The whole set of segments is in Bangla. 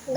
নমস্কার,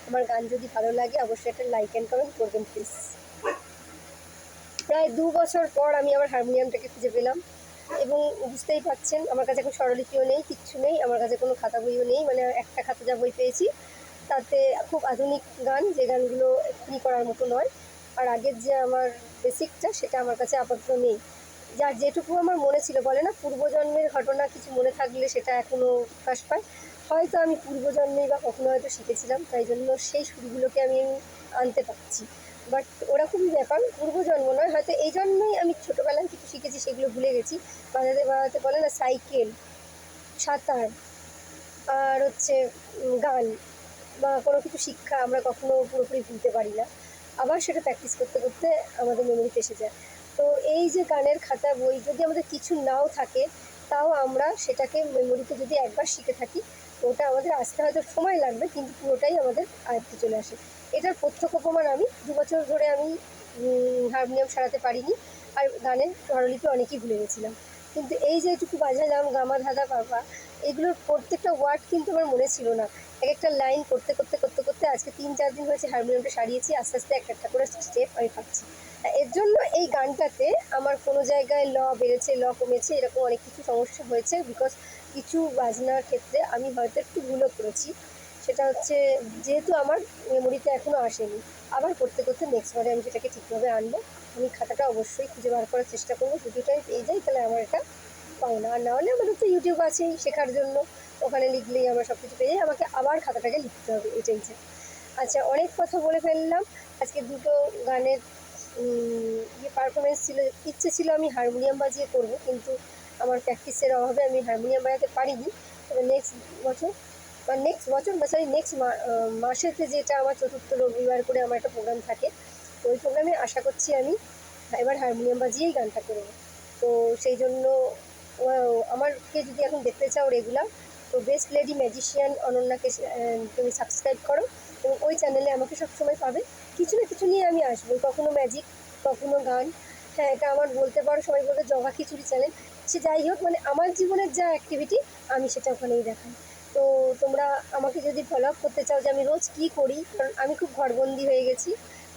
আমার গান যদি ভালো লাগে অবশ্যই একটা লাইক অ্যান্ড কমেন্ট করবেন প্লিজ। প্রায় 2 বছর পর আমি আমার হারমোনিয়ামটাকে খুঁজে পেলাম এবং বুঝতেই পারছেন আমার কাছে এখন স্বরলিপিও নেই, কিচ্ছু নেই, আমার কাছে কোনো খাতা বইও নেই। মানে একটা খাতা যা বই পেয়েছি তাতে খুব আধুনিক গান, যে গানগুলো এক্ষুনি করার মতো নয়। আর আগের যে আমার বেসিকটা সেটা আমার কাছে আপাতত নেই। যার যেটুকু আমার মনে ছিল, বলে না পূর্বজন্মের ঘটনা কিছু মনে থাকলে সেটা এখনও প্রকাশ পায়। হয়তো আমি পূর্বজন্মেই বা কখনো হয়তো শিখেছিলাম, তাই জন্য সেই সুরগুলোকে আমি আনতে পারছি। বাট ওরকমই ব্যাপার, পূর্বজন্ম নয়, হয়তো এই জন্যই আমি ছোটোবেলায় কিছু শিখেছি সেগুলো ভুলে গেছি। বাজাতে বাজাতে বলে না সাইকেল, সাঁতার আর হচ্ছে গান বা কোনো কিছু শিক্ষা আমরা কখনো পুরোপুরি ভুলতে পারি না। আবার সেটা প্র্যাকটিস করতে করতে আমাদের মেমোরিতে এসে যায়। তো এই যে গানের খাতা বই যদি আমাদের কিছু নাও থাকে, তাও আমরা সেটাকে মেমোরিতে যদি একবার শিখে থাকি, ওটা আমাদের আসতে হয়তো সময় লাগবে, কিন্তু পুরোটাই আমাদের আয়ত্তে চলে আসে। এটার প্রত্যক্ষ প্রমাণ আমি 2 বছর ধরে আমি হারমোনিয়াম সারাতে পারিনি, আর গানের স্বরলিপি অনেকই ভুলে গেছিলাম। কিন্তু এই যে এটুকু বাজালাম গামা ধাঁধা পাপা, এগুলোর প্রত্যেকটা ওয়ার্ড কিন্তু আমার মনে ছিল না। এক একটা লাইন করতে করতে করতে করতে আজকে 3-4 দিন হয়েছে হারমোনিয়ামটা সারিয়েছি, আস্তে আস্তে একটা একটা করে স্টেপ আমি পাচ্ছি। এর জন্য এই গানটাতে আমার কোনো জায়গায় ল বেড়েছে, ল কমেছে, এরকম অনেক কিছু সমস্যা হয়েছে, বিকজ কিছু বাজনার ক্ষেত্রে আমি হয়তো একটু ভুলও করেছি। সেটা হচ্ছে যেহেতু আমার মেমোরিতে এখনও আসেনি, আবার করতে করতে নেক্সটবারে আমি সেটাকে ঠিকভাবে আনবো। আমি খাতাটা অবশ্যই খুঁজে বার করার চেষ্টা করবো, ভিডিওটাই পেয়ে যাই তাহলে আমার এটা পাওনা। আর নাহলে আমাদের তো ইউটিউব আছেই শেখার জন্য, ওখানে লিখলেই আমরা সব কিছু পেয়ে যাই, আমাকে আবার খাতাটাকে লিখতে হবে, এটাই যে। আচ্ছা, অনেক কথা বলে ফেললাম। আজকে দুটো গানের পারফরমেন্স ছিল, ইচ্ছে ছিল আমি হারমোনিয়াম বাজিয়ে করবো, কিন্তু আমার প্র্যাকটিসের অভাবে আমি হারমোনিয়াম বাজাতে পারিনি। তবে নেক্সট বছর বা সরি নেক্সট মাসেতে, যেটা আমার চতুর্থ রবিবার করে আমার একটা প্রোগ্রাম থাকে, তো ওই প্রোগ্রামে আশা করছি আমি এবার হারমোনিয়াম বাজিয়েই গানটা করবো। তো সেই জন্য আমারকে যদি এখন দেখতে চাও রেগুলার, তো বেস্ট লেডি ম্যাজিশিয়ান অনন্যাকে তুমি সাবস্ক্রাইব করো, এবং ওই চ্যানেলে আমাকে সবসময় পাবে। কিছু না কিছু নিয়ে আমি আসবো, কখনো ম্যাজিক, কখনো গান। হ্যাঁ, এটা আমার বলতে পারো, সবাই বলতে জগা খিচুড়ি চ্যানেল। সে যাই হোক, মানে আমার জীবনের যা অ্যাক্টিভিটি আমি সেটা ওখানেই দেখাই। তো তোমরা আমাকে যদি ফলো আপ করতে চাও যে আমি রোজ কী করি, কারণ আমি খুব ঘরবন্দি হয়ে গেছি,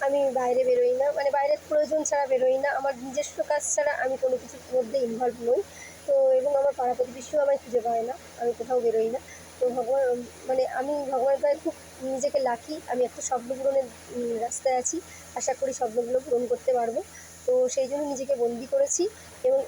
আমি বাইরে বেরোই না, মানে বাইরের প্রয়োজন ছাড়া বেরোই না, আমার নিজস্ব কাজ ছাড়া আমি কোনো কিছুর মধ্যে ইনভলভ নই। তো এবং আমার পাড়া প্রতিবেশীও আমায় খুঁজে পায় না, আমি কোথাও বেরোই না। তো ভগবান, মানে আমি ভগবানের দয়ায় খুব নিজেকে লাকি, আমি একটা স্বপ্ন পূরণের রাস্তায় আছি। আশা করি স্বপ্নগুলো পূরণ করতে পারবো। তো সেই জন্য নিজেকে বন্দি করেছি এবং